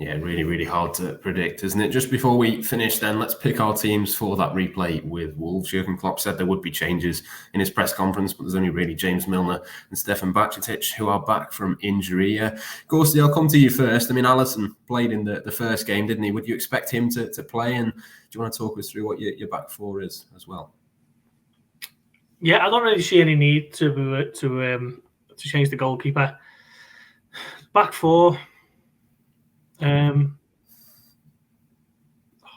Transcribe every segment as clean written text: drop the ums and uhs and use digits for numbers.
Yeah, really, really hard to predict, isn't it? Just before we finish then, let's pick our teams for that replay with Wolves. Jurgen Klopp said there would be changes in his press conference, but there's only really James Milner and Stefan Bajcetic who are back from injury. Gorsty, I'll come to you first. I mean, Alisson played in the first game, didn't he? Would you expect him to play? And do you want to talk us through what your back four is as well? Yeah, I don't really see any need to change the goalkeeper. Back four.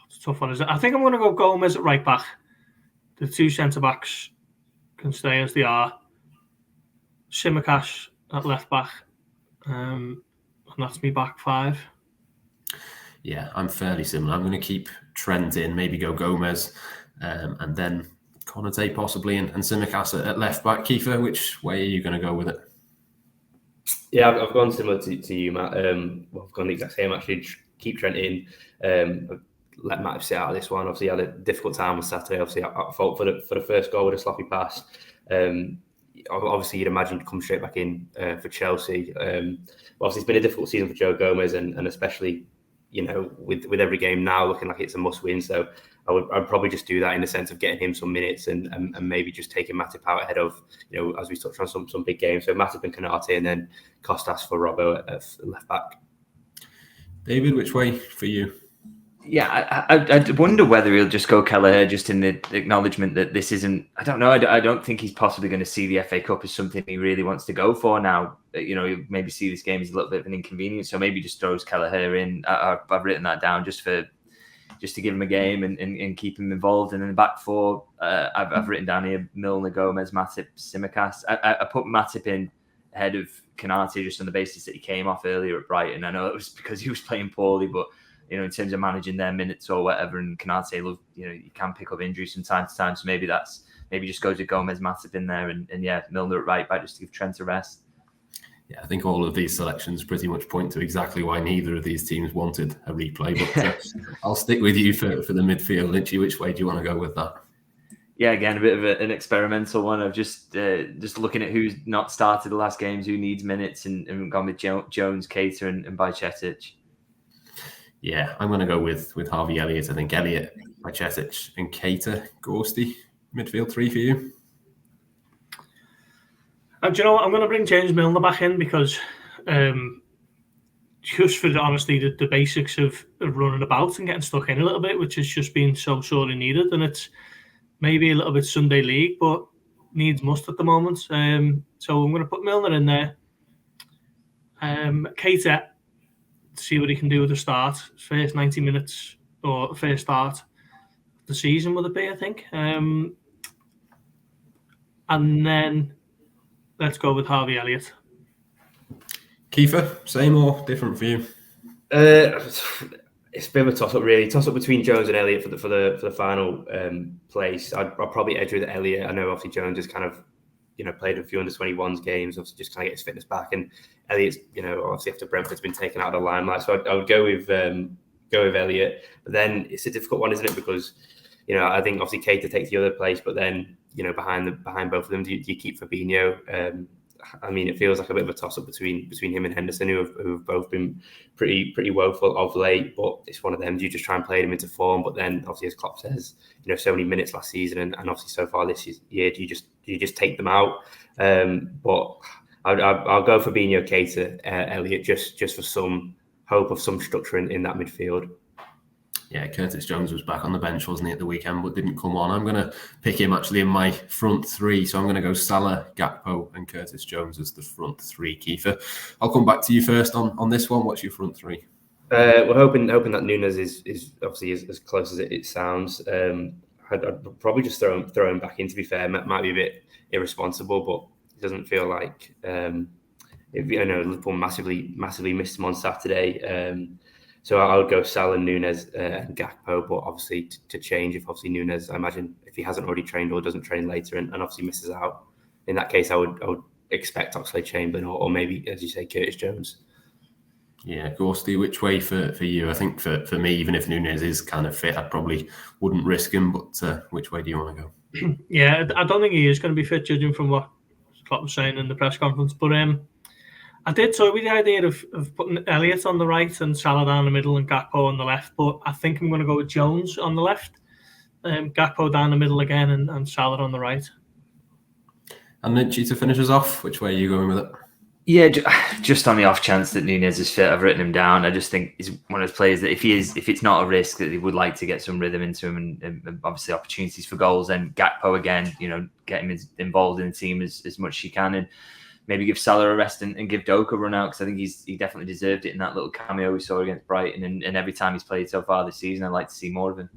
It's a tough one, isn't it? I think I'm going to go Gomez at right back. The two centre backs can stay as they are. Tsimikas at left back, and that's me back five. Yeah, I'm fairly similar. I'm going to keep Trent in, maybe go Gomez, and then Konate possibly, and Tsimikas at left back. Kiefer, which way are you going to go with it? Yeah, I've gone similar to you, Matt. I've gone the exact same. Actually, keep Trent in. Let Matt sit out of this one. Obviously, he had a difficult time on Saturday. Obviously, at fault for the first goal with a sloppy pass. Obviously, you'd imagine he'd come straight back in for Chelsea. Obviously, it's been a difficult season for Joe Gomez, and especially, with every game now looking like it's a must-win. So I'd probably just do that in the sense of getting him some minutes and maybe just taking Matip out ahead of, as we touched on some big games. So Matip and Konate, and then Kostas for Robbo at left back. David, which way for you? Yeah, I wonder whether he'll just go Kelleher, just in the acknowledgement that this isn't. I don't know. I don't think he's possibly going to see the FA Cup as something he really wants to go for now. You maybe see this game as a little bit of an inconvenience, so maybe just throws Kelleher in. I've written that down just to give him a game and keep him involved. And in the back four, I've written down here Milner, Gomez, Matip, Tsimikas. I put Matip in ahead of Konate just on the basis that he came off earlier at Brighton. I know it was because he was playing poorly, but in terms of managing their minutes or whatever, and Konate, you can pick up injuries from time to time. So maybe just goes with Gomez, Matip in there, and Milner at right back just to give Trent a rest. Yeah, I think all of these selections pretty much point to exactly why neither of these teams wanted a replay. But I'll stick with you for the midfield. Lynchy, which way do you want to go with that? Yeah, again, a bit of an experimental one of just looking at who's not started the last games, who needs minutes, and gone with Jones, Keita, and Bajcetic. Yeah, I'm going to go with Harvey Elliott. I think Elliott, Bajcetic, and Keita. Gorsty, midfield three for you. And do you know what? I'm going to bring James Milner back in because just for honestly the basics of running about and getting stuck in a little bit, which has just been so sorely needed. And it's maybe a little bit Sunday league, but needs must at the moment. So I'm going to put Milner in there. Keita, see what he can do at the start. First 90 minutes or first start of the season, will it be, I think. And then let's go with Harvey Elliott. Kiefer, same or different for you? It's a bit of a toss-up, really. Toss-up between Jones and Elliott for the final place. I'd probably edge with Elliott. I know obviously Jones has kind of played a few under-21s games, obviously just kind of get his fitness back. And Elliott's, obviously after Brentford's been taken out of the limelight, so I would go with Elliott. But then it's a difficult one, isn't it? Because I think obviously Keita takes the other place, but then behind both of them, do you keep Fabinho? I mean, it feels like a bit of a toss-up between him and Henderson, who have both been pretty woeful of late. But it's one of them. Do you just try and play them into form? But then, obviously, as Klopp says, so many minutes last season, and obviously so far this year, do you just take them out? But I'll go for Fabinho, Keita, Elliott, just for some hope of some structure in that midfield. Yeah, Curtis Jones was back on the bench, wasn't he, at the weekend, but didn't come on. I'm going to pick him actually in my front three. So I'm going to go Salah, Gakpo, and Curtis Jones as the front three. Kiefer, I'll come back to you first on this one. What's your front three? We're hoping that Nunes is obviously as close as it sounds. I'd probably just throw him back in, to be fair. Might be a bit irresponsible, but it doesn't feel like Liverpool massively missed him on Saturday. So I would go Salah, Nunes, and Gakpo, but obviously to change if obviously Nunes, I imagine if he hasn't already trained or doesn't train later and obviously misses out, in that case I would expect Oxlade-Chamberlain or maybe, as you say, Curtis Jones. Yeah, Gorsty, which way for you? I think for me, even if Nunes is kind of fit, I probably wouldn't risk him, but which way do you want to go? Yeah, I don't think he is going to be fit, judging from what Klopp was saying in the press conference, but I did toy with the idea of putting Elliott on the right and Salah down the middle and Gakpo on the left, but I think I'm going to go with Jones on the left, Gakpo down the middle again, and Salah on the right. And Minchie to finish us off. Which way are you going with it? Yeah, just on the off chance that Nunez is fit, I've written him down. I just think he's one of those players that if it's not a risk, that he would like to get some rhythm into him and obviously opportunities for goals. And Gakpo again, get him involved in the team as much as you can, and maybe give Salah a rest and give Doak a run out, because I think he definitely deserved it in that little cameo we saw against Brighton. And every time he's played so far this season, I'd like to see more of him.